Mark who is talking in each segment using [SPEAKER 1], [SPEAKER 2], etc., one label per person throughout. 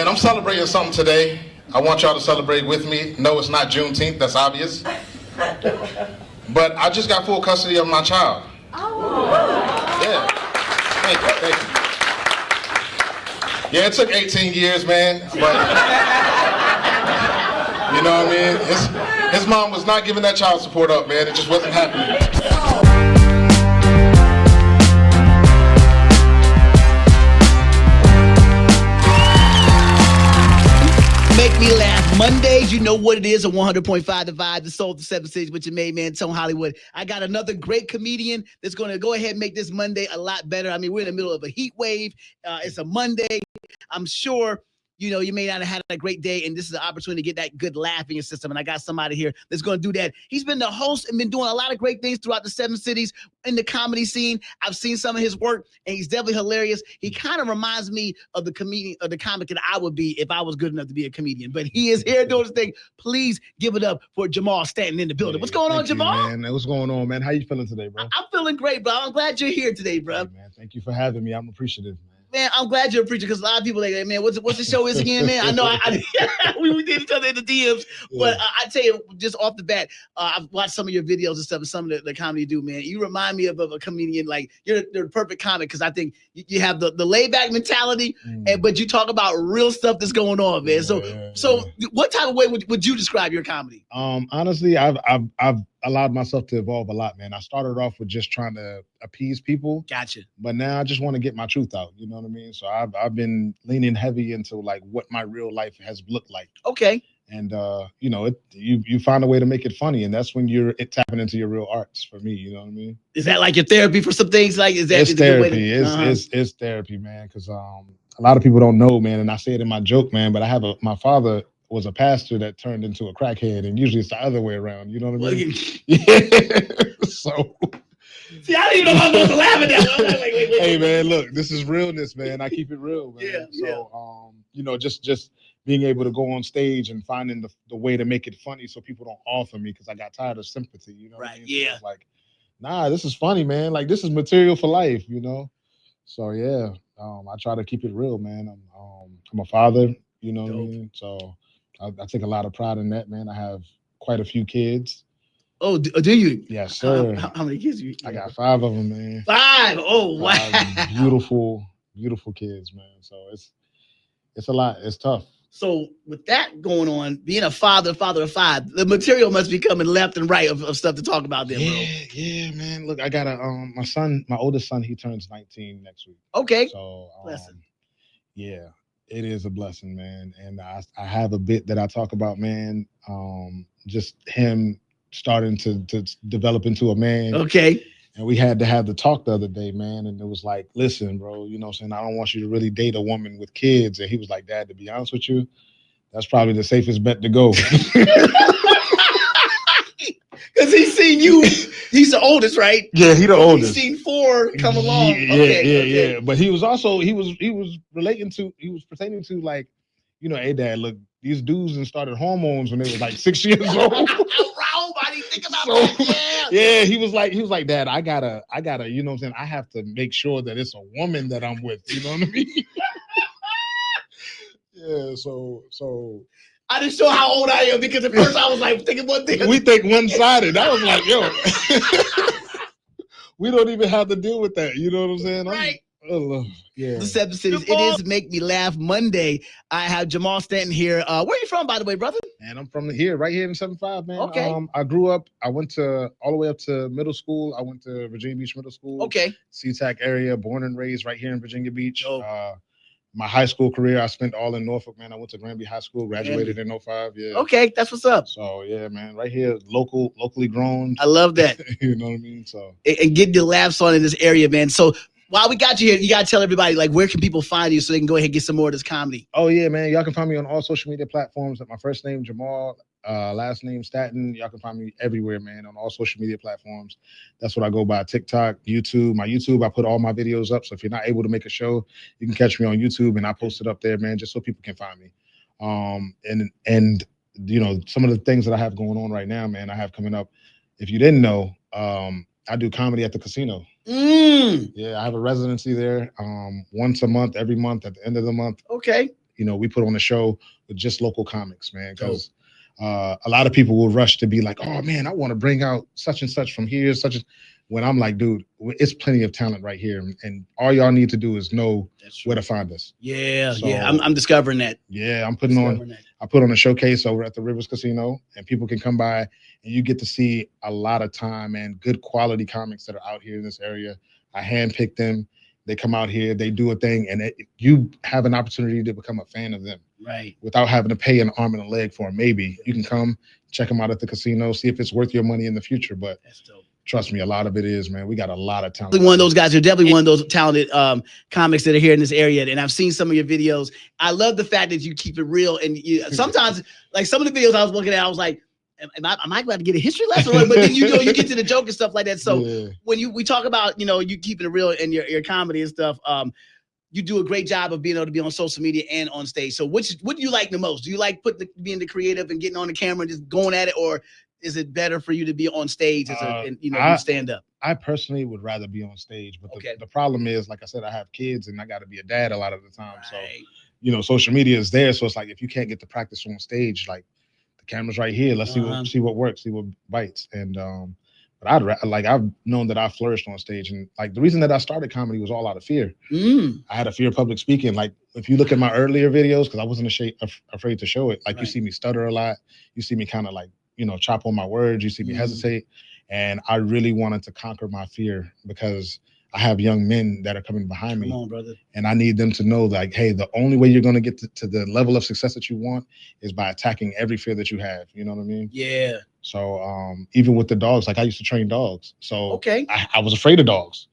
[SPEAKER 1] And I'm celebrating something today. I want y'all to celebrate with me. No, it's not Juneteenth, that's obvious. But I just got full custody of my child. Yeah. Thank you. Yeah, it took 18 years, man. But, you know what I mean? His mom was not giving that child support up, man. It just wasn't happening.
[SPEAKER 2] Make me laugh Mondays. You know what it is, a 100.5 The Vibe, the soul of the seven cities with your main man, Tone Hollywood. I got another great comedian that's going to go ahead and make this Monday a lot better. I mean, we're in the middle of a heat wave. It's a Monday. I'm sure, you know, you may not have had a great day, and this is an opportunity to get that good laugh in your system. And I got somebody here that's going to do that. He's been the host and been doing a lot of great things throughout the seven cities in the comedy scene. I've seen some of his work, and he's definitely hilarious. He kind of reminds me of the comedian, of the comic that I would be if I was good enough to be a comedian. But he is here doing his thing. Please give it up for Jamaal Staton in the building. What's going on, Jamaal?
[SPEAKER 3] Man, what's going on, man? How you feeling today, bro?
[SPEAKER 2] I'm feeling great, bro. I'm glad you're here today, bro.
[SPEAKER 3] Hey, man, thank you for having me. I'm appreciative, man.
[SPEAKER 2] Man, I'm glad you're a preacher because a lot of people are like, man, what's the show is again, man? I know we did each other in the DMs, but I tell you, just off the bat, I've watched some of your videos and stuff and some of the comedy you do, man. You remind me of a comedian. Like, you're the perfect comic because I think you have the laid back mentality, but you talk about real stuff that's going on, man. So what type of way would you describe your comedy?
[SPEAKER 3] Honestly, I've allowed myself to evolve a lot, man. I started off with just trying to appease people.
[SPEAKER 2] Gotcha.
[SPEAKER 3] But now I just want to get my truth out. You know what I mean? So I've been leaning heavy into like what my real life has looked like.
[SPEAKER 2] Okay.
[SPEAKER 3] And you know, you find a way to make it funny, and that's when you're tapping into your real arts. For me, you know what I mean?
[SPEAKER 2] Is that like your therapy for some things? Like, is that
[SPEAKER 3] it's therapy? It's therapy, man. Because a lot of people don't know, man, and I say it in my joke, man. But my father was a pastor that turned into a crackhead, and usually it's the other way around. You know what I mean? Yeah. So.
[SPEAKER 2] See, I didn't even know I was supposed to laugh at that. Wait.
[SPEAKER 3] Hey, man, look, this is realness, man. I keep it real, man.
[SPEAKER 2] Yeah.
[SPEAKER 3] So, you know, just being able to go on stage and finding the way to make it funny so people don't offer me because I got tired of sympathy. You know what I mean?
[SPEAKER 2] Yeah.
[SPEAKER 3] So like, nah, this is funny, man. Like, this is material for life, you know? So, yeah, I try to keep it real, man. I'm a father, you know what I mean? So I take a lot of pride in that, man. I have quite a few kids.
[SPEAKER 2] Oh, do you?
[SPEAKER 3] Yes, sir.
[SPEAKER 2] How many kids do you?
[SPEAKER 3] I got 5 of them, man.
[SPEAKER 2] 5? Oh, wow.
[SPEAKER 3] 5 beautiful kids, man. So it's a lot. It's tough.
[SPEAKER 2] So with that going on, being a father of 5, the material must be coming left and right of stuff to talk about there, bro.
[SPEAKER 3] Yeah, man. Look, I got my oldest son, he turns 19 next week.
[SPEAKER 2] Okay.
[SPEAKER 3] So
[SPEAKER 2] blessing.
[SPEAKER 3] Yeah, it is a blessing, man. And I have a bit that I talk about, man. Just him starting to develop into a man.
[SPEAKER 2] Okay.
[SPEAKER 3] And we had to have the talk the other day, man. And it was like, listen, bro, you know what I'm saying? I don't want you to really date a woman with kids. And he was like, Dad, to be honest with you, that's probably the safest bet to go.
[SPEAKER 2] Because he's seen you. He's the oldest, right?
[SPEAKER 3] Yeah, he's the oldest.
[SPEAKER 2] He's seen 4 come along.
[SPEAKER 3] Yeah. But he was also, he was pertaining to like, you know, hey, Dad, look, these dudes and started hormones when they were like 6 years old.
[SPEAKER 2] Nobody think about that.
[SPEAKER 3] Yeah, he was like, Dad, I gotta, you know what I'm saying? I have to make sure that it's a woman that I'm with. You know what I mean? Yeah, so
[SPEAKER 2] I didn't show how old I am because at first I was like thinking one thing.
[SPEAKER 3] We think one-sided. I was like, yo, we don't even have to deal with that. You know what I'm saying?
[SPEAKER 2] Right.
[SPEAKER 3] Yeah.
[SPEAKER 2] The seven cities. It is Make Me Laugh Monday. I have Jamaal Staton here. Where are you from, by the way, brother?
[SPEAKER 3] And I'm from right here in 75, man.
[SPEAKER 2] Okay.
[SPEAKER 3] I grew up. I went all the way up to middle school. I went to Virginia Beach Middle School.
[SPEAKER 2] Okay.
[SPEAKER 3] SeaTac area, born and raised right here in Virginia Beach. My high school career, I spent all in Norfolk, man. I went to Granby High School, graduated in 05. Yeah.
[SPEAKER 2] Okay, that's what's up.
[SPEAKER 3] So yeah, man, right here, locally grown.
[SPEAKER 2] I love that.
[SPEAKER 3] You know what I mean? So
[SPEAKER 2] and getting the laughs on in this area, man. So while we got you here, you gotta tell everybody like where can people find you so they can go ahead and get some more of this comedy.
[SPEAKER 3] Oh yeah, man. Y'all can find me on all social media platforms at my first name, Jamaal, last name Staton. Y'all can find me everywhere, man, on all social media platforms. That's what I go by: TikTok, YouTube. My YouTube, I put all my videos up. So if you're not able to make a show, you can catch me on YouTube, and I post it up there, man, just so people can find me. And you know, some of the things that I have going on right now, man, I have coming up. If you didn't know, I do comedy at the casino. Yeah, I have a residency there once a month, every month at the end of the month.
[SPEAKER 2] Okay.
[SPEAKER 3] we put on a show with just local comics, man, because a lot of people will rush to be like, oh man, I want to bring out such and such from here, such as, when I'm like, dude, it's plenty of talent right here, and all y'all need to do is know where to find us.
[SPEAKER 2] Yeah, so, I'm discovering that.
[SPEAKER 3] Yeah, I put on a showcase over at the Rivers Casino, and people can come by, and you get to see a lot of time and good quality comics that are out here in this area. I handpick them. They come out here, they do a thing, and you have an opportunity to become a fan of them.
[SPEAKER 2] Right.
[SPEAKER 3] Without having to pay an arm and a leg for them. Maybe you can come check them out at the casino, see if it's worth your money in the future. But that's dope. Trust me, a lot of it is, man. We got a lot of talent.
[SPEAKER 2] One of those guys, you're definitely one of those talented comics that are here in this area. And I've seen some of your videos. I love the fact that you keep it real. And sometimes, like some of the videos I was looking at, I was like, am I about to get a history lesson? But then you get to the joke and stuff like that. So when we talk about you keeping it real in your comedy and stuff, you do a great job of being able to be on social media and on stage. So what do you like the most? Do you like being the creative and getting on the camera and just going at it, or is it better for you to be on stage as you stand up?
[SPEAKER 3] I personally would rather be on stage, but the problem is, like I said, I have kids and I got to be a dad a lot of the time. Right. So, social media is there. So it's like, if you can't get the practice on stage, like the camera's right here. Let's see what works, see what bites. And, but I've known that I flourished on stage, and like the reason that I started comedy was all out of fear. I had a fear of public speaking. Like if you look at my earlier videos, because I wasn't afraid to show it. Like you see me stutter a lot, you see me kind of like chop on my words, you see me hesitate, and I really wanted to conquer my fear because I have young men that are coming behind me.
[SPEAKER 2] Come on, brother.
[SPEAKER 3] And I need them to know, like, hey, the only way you're going to get to the level of success that you want is by attacking every fear that you have. You know what I mean?
[SPEAKER 2] Yeah.
[SPEAKER 3] So even with the dogs, like I used to train dogs. So I was afraid of dogs.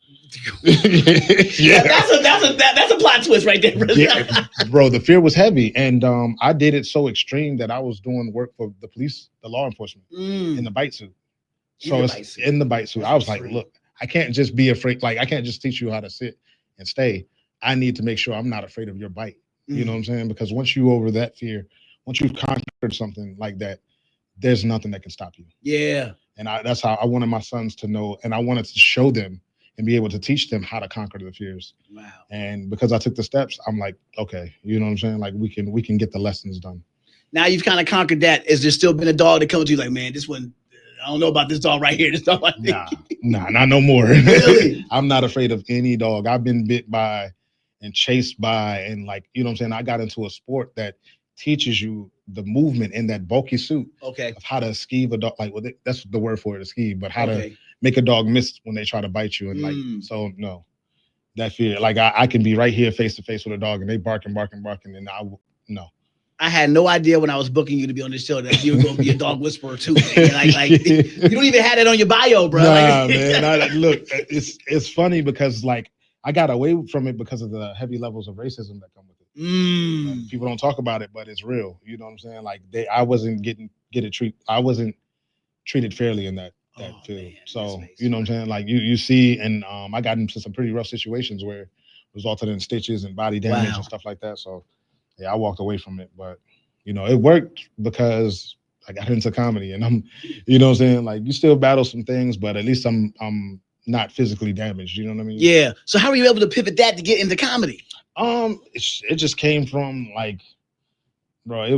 [SPEAKER 3] Yeah.
[SPEAKER 2] That's a plot twist right there, bro.
[SPEAKER 3] Yeah, bro, the fear was heavy. And I did it so extreme that I was doing work for the police, the law enforcement in the bite suit. So it's in the bite suit. I was like, look, I can't just be afraid. Like, I can't just teach you how to sit and stay. I need to make sure I'm not afraid of your bite. You know what I'm saying? Because once you over that fear, once you've conquered something like that, there's nothing that can stop you.
[SPEAKER 2] Yeah.
[SPEAKER 3] And that's how I wanted my sons to know. And I wanted to show them and be able to teach them how to conquer the fears.
[SPEAKER 2] Wow.
[SPEAKER 3] And because I took the steps, I'm like, okay, you know what I'm saying? Like we can get the lessons done.
[SPEAKER 2] Now you've kind of conquered that. Has there still been a dog that comes to you like, man, this one, I don't know about this dog right here. This dog
[SPEAKER 3] Nah, not no more.
[SPEAKER 2] Really?
[SPEAKER 3] I'm not afraid of any dog. I've been bit by and chased by, and like, you know what I'm saying? I got into a sport that teaches you the movement in that bulky suit of how to esquive a dog. Like, that's the word for it, esquive, but how to make a dog miss when they try to bite you. And like, so no, that fear, like I can be right here face to face with a dog and they barking, and no.
[SPEAKER 2] I had no idea when I was booking you to be on this show that you were going to be a dog whisperer too. Like you don't even have that on your bio, bro.
[SPEAKER 3] Nah, man. Look, it's funny because like I got away from it because of the heavy levels of racism that come with it. People don't talk about it, but it's real. You know what I'm saying? Like I wasn't I wasn't treated fairly in that field. Man, so you know what I'm saying? Like you see, and I got into some pretty rough situations where it resulted in stitches and body damage and stuff like that. So yeah, I walked away from it, but it worked because I got into comedy, and I'm, you know what I'm saying? Like you still battle some things, but at least I'm not physically damaged. You know what I mean?
[SPEAKER 2] Yeah. So how were you able to pivot that to get into comedy?
[SPEAKER 3] It just came from like, bro, I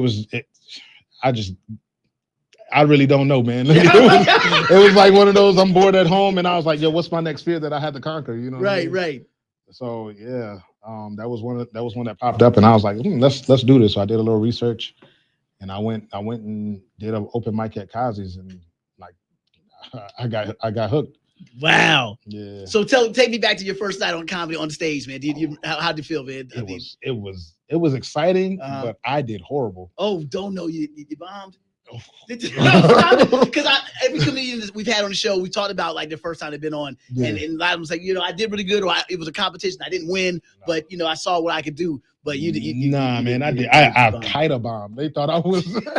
[SPEAKER 3] really don't know, man. It was like one of those, I'm bored at home, and I was like, yo, what's my next fear that I had to conquer? You know?
[SPEAKER 2] Right.
[SPEAKER 3] So yeah, that was one that popped up, and I was like, let's do this. So I did a little research, and I went and did an open mic at Kazi's, and like I got hooked.
[SPEAKER 2] Wow.
[SPEAKER 3] Yeah.
[SPEAKER 2] So take me back to your first night on comedy on stage, man. How'd you feel, man?
[SPEAKER 3] It was exciting, but I did horrible.
[SPEAKER 2] Oh, don't know you bombed. Because every comedian that we've had on the show, we talked about like the first time they've been on, and a lot of them was like, I did really good, or it was a competition, I didn't win, but I saw what I could do. But you
[SPEAKER 3] man, I did. I kite a bomb. They thought I was.
[SPEAKER 2] Oh, he said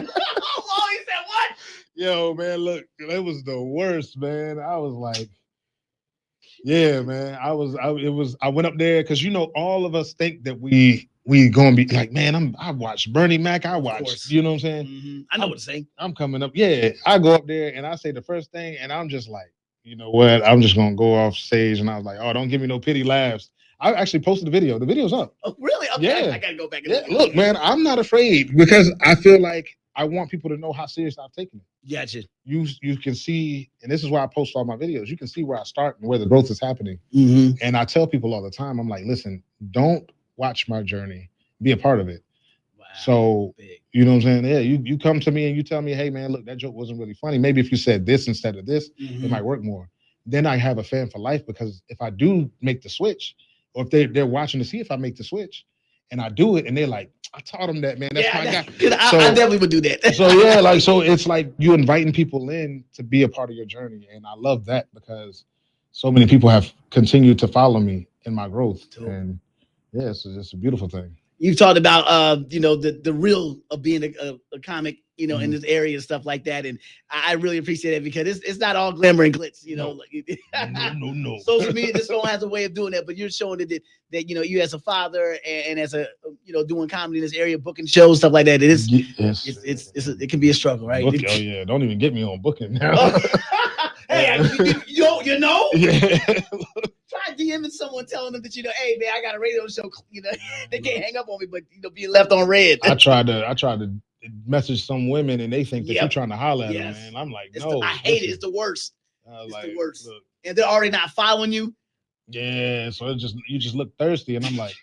[SPEAKER 2] what?
[SPEAKER 3] Yo, man, look, that was the worst, man. I was like, yeah, man. I went up there because all of us think that we gonna be like, man, I watched Bernie Mac. I watched, you know what I'm saying?
[SPEAKER 2] Mm-hmm. I know what to say.
[SPEAKER 3] I'm coming up. Yeah, I go up there and I say the first thing, and I'm just like, you know what? I'm just gonna go off stage, and I was like, oh, don't give me no pity laughs. I actually posted the video. The video's up.
[SPEAKER 2] Oh, really? Okay,
[SPEAKER 3] Yeah.
[SPEAKER 2] I gotta go back and
[SPEAKER 3] Look, man, I'm not afraid because I feel like I want people to know how serious I've taken it.
[SPEAKER 2] Gotcha.
[SPEAKER 3] You can see, and this is why I post all my videos. You can see where I start and where the growth is happening.
[SPEAKER 2] Mm-hmm.
[SPEAKER 3] And I tell people all the time, I'm like, listen, don't watch my journey, be a part of it.
[SPEAKER 2] Wow.
[SPEAKER 3] So
[SPEAKER 2] Big.
[SPEAKER 3] you know what I'm saying? Yeah, you come to me and you tell me, hey man, look, that joke wasn't really funny. Maybe if you said this instead of this, it might work more. Then I have a fan for life because if I do make the switch, or if they're watching to see if I make the switch, and I do it, and they're like, I taught them that, man. That's my guy.
[SPEAKER 2] I definitely would do that.
[SPEAKER 3] So yeah, like so it's like you inviting people in to be a part of your journey, and I love that because so many people have continued to follow me in my growth, and yeah, it's just a beautiful thing.
[SPEAKER 2] You've talked about you know, the real of being a comic, you know, in this area and stuff like that, and I really appreciate it because it's not all glamour and glitz, you know.
[SPEAKER 3] No.
[SPEAKER 2] Social media just don't have a way of doing that, but you're showing that you know, you as a father and as a, you know, doing comedy in this area, booking shows, stuff like that. It can be a struggle, right?
[SPEAKER 3] Oh yeah, don't even get me on booking now.
[SPEAKER 2] Hey, you know.
[SPEAKER 3] Yeah.
[SPEAKER 2] Try DMing someone telling them that, you know, hey man, I got a radio show, you know, they can't hang up on me, but you know, being left on red.
[SPEAKER 3] I tried to message some women and they think that you're trying to holler at them, man. I'm like, no.
[SPEAKER 2] I hate it. It's the worst. It's
[SPEAKER 3] like,
[SPEAKER 2] the worst.
[SPEAKER 3] Look,
[SPEAKER 2] and they're already not following you.
[SPEAKER 3] Yeah, so you just look thirsty, and I'm like,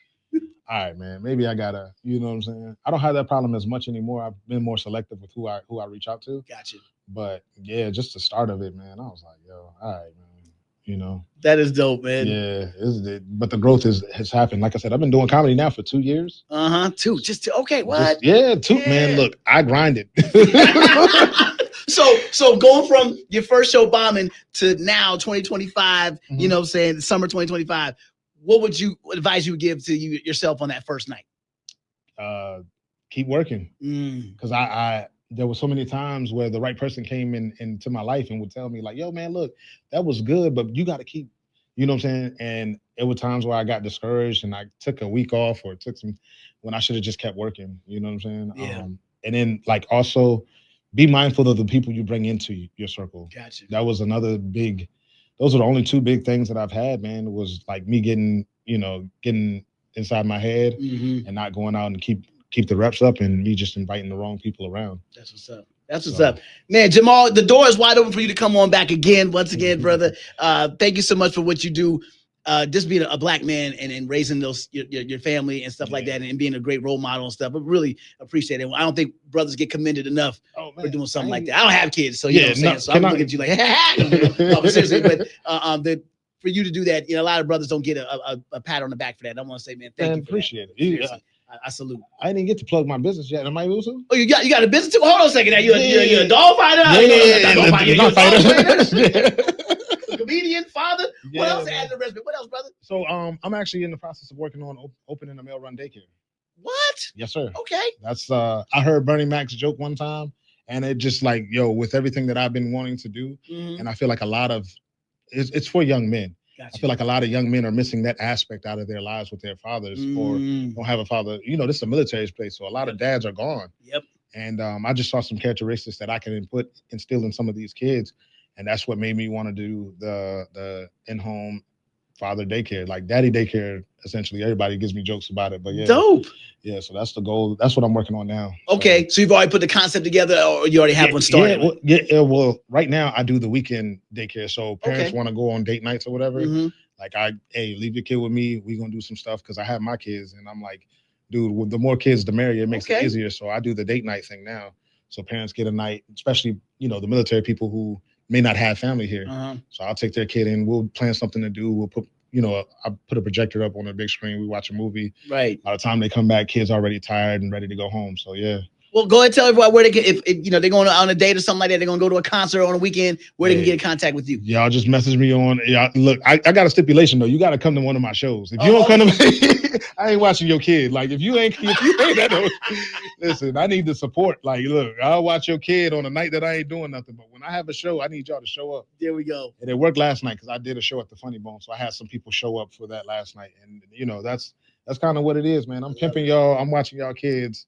[SPEAKER 3] all right, man, maybe I gotta, you know what I'm saying? I don't have that problem as much anymore. I've been more selective with who I reach out to.
[SPEAKER 2] Gotcha.
[SPEAKER 3] But yeah, just the start of it, man. I was like, yo, all right, man. You know,
[SPEAKER 2] that is dope, man.
[SPEAKER 3] Yeah, but the growth has happened. Like I said, I've been doing comedy now for 2 years.
[SPEAKER 2] Two. Okay, what?
[SPEAKER 3] Two. Man, look, I grinded.
[SPEAKER 2] So going from your first show bombing to now 2025, you know what I'm saying, summer 2025, what would you advise you would give to yourself on that first night?
[SPEAKER 3] Keep working. Because I there were so many times where the right person came into my life and would tell me like, yo, man, look, that was good, but you got to keep, you know what I'm saying? And it were times where I got discouraged and I took a week off or took some when I should have just kept working, you know what I'm saying?
[SPEAKER 2] Yeah.
[SPEAKER 3] And then like also be mindful of the people you bring into your circle.
[SPEAKER 2] Gotcha.
[SPEAKER 3] That was another big, those are the only two big things that I've had, man, was like me getting inside my head and not going out and keep the reps up and me just inviting the wrong people around.
[SPEAKER 2] That's what's up. That's what's up. Man, Jamaal, the door is wide open for you to come on back again, once again, brother. Thank you so much for what you do. Just being a black man and raising those your family and stuff like that and being a great role model and stuff. I really appreciate it. I don't think brothers get commended enough for doing something like that. I don't have kids, so you know what I'm saying? So I'm looking at you like, no, but seriously, but for you to do that, you know, a lot of brothers don't get a pat on the back for that. I want to say, man, thank you.
[SPEAKER 3] Appreciate it.
[SPEAKER 2] I salute.
[SPEAKER 3] I didn't get to plug my business yet. Am I able to?
[SPEAKER 2] Oh, you got a business too? Hold on a second. Now you're a dog fighter.
[SPEAKER 3] Dog fighter.
[SPEAKER 2] Comedian, father. What else added the rest? What else, brother?
[SPEAKER 3] So I'm actually in the process of working on opening a mail run daycare.
[SPEAKER 2] What?
[SPEAKER 3] Yes, sir.
[SPEAKER 2] Okay.
[SPEAKER 3] That's I heard Bernie Mac's joke one time, and it just like, yo, with everything that I've been wanting to do, and I feel like a lot of it's for young men. Gotcha. I feel like a lot of young men are missing that aspect out of their lives with their fathers or don't have a father. You know, this is a military place, so a lot of dads are gone.
[SPEAKER 2] Yep.
[SPEAKER 3] And I just saw some characteristics that I can instill in some of these kids. And that's what made me want to do the in-home father daycare, like daddy daycare. Essentially, everybody gives me jokes about it, but yeah,
[SPEAKER 2] dope.
[SPEAKER 3] Yeah, so that's the goal. That's what I'm working on now.
[SPEAKER 2] Okay, so you've already put the concept together, or you already have one started?
[SPEAKER 3] Well, right now I do the weekend daycare. So parents want to go on date nights or whatever. Like leave your kid with me. We're gonna do some stuff because I have my kids, and I'm like, dude, with the more kids, the merrier. It makes it easier. So I do the date night thing now. So parents get a night, especially the military people who may not have family here. So I'll take their kid in. We'll plan something to do. We'll put I put a projector up on a big screen. We watch a movie.
[SPEAKER 2] Right.
[SPEAKER 3] By the time they come back, kids already tired and ready to go home. So yeah.
[SPEAKER 2] Well, go ahead and tell everybody where they can, if they're going on a date or something like that, they're going to go to a concert on a weekend, where they can get in contact with you.
[SPEAKER 3] Y'all just message me on. Yeah, look, I got a stipulation though. You got to come to one of my shows. If you don't come to me, I ain't watching your kid. Like if you ain't that, listen, I need the support. Like, look, I'll watch your kid on a night that I ain't doing nothing. But when I have a show, I need y'all to show up.
[SPEAKER 2] There we go.
[SPEAKER 3] And it worked last night because I did a show at the Funny Bone, so I had some people show up for that last night. And that's kind of what it is, man. I'm pimping y'all. I'm watching y'all kids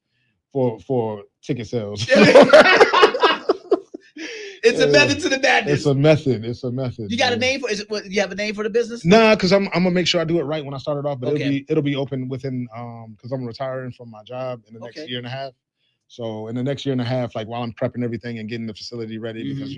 [SPEAKER 3] for ticket sales.
[SPEAKER 2] It's a method to the madness.
[SPEAKER 3] It's a method. It's a method.
[SPEAKER 2] You got a name for? Is it? You have a name for the business?
[SPEAKER 3] Nah, because I'm gonna make sure I do it right when I start it off. But
[SPEAKER 2] Okay.
[SPEAKER 3] it'll be open within because I'm retiring from my job in the next year and a half. So in the next year and a half, like while I'm prepping everything and getting the facility ready, because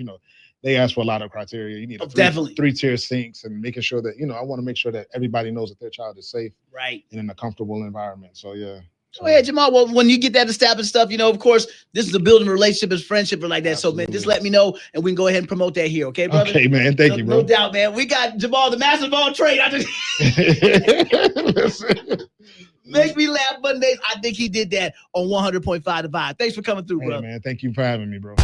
[SPEAKER 3] they ask for a lot of criteria. You need a three-tier sinks and making sure that I want to make sure that everybody knows that their child is safe,
[SPEAKER 2] right, and
[SPEAKER 3] in a comfortable environment. So yeah.
[SPEAKER 2] Go ahead, Jamaal. Well, when you get that established stuff, of course, this is a building relationship, is friendship, or like that. Absolutely. So, man, just let me know, and we can go ahead and promote that here, okay, brother?
[SPEAKER 3] Okay, man. Thank you, bro.
[SPEAKER 2] No doubt, man. We got Jamaal, the master of all trade. Make me laugh Mondays. I think he did that on 100.5 The Vibe. Thanks for coming through, bro.
[SPEAKER 3] Man. Thank you for having me, bro.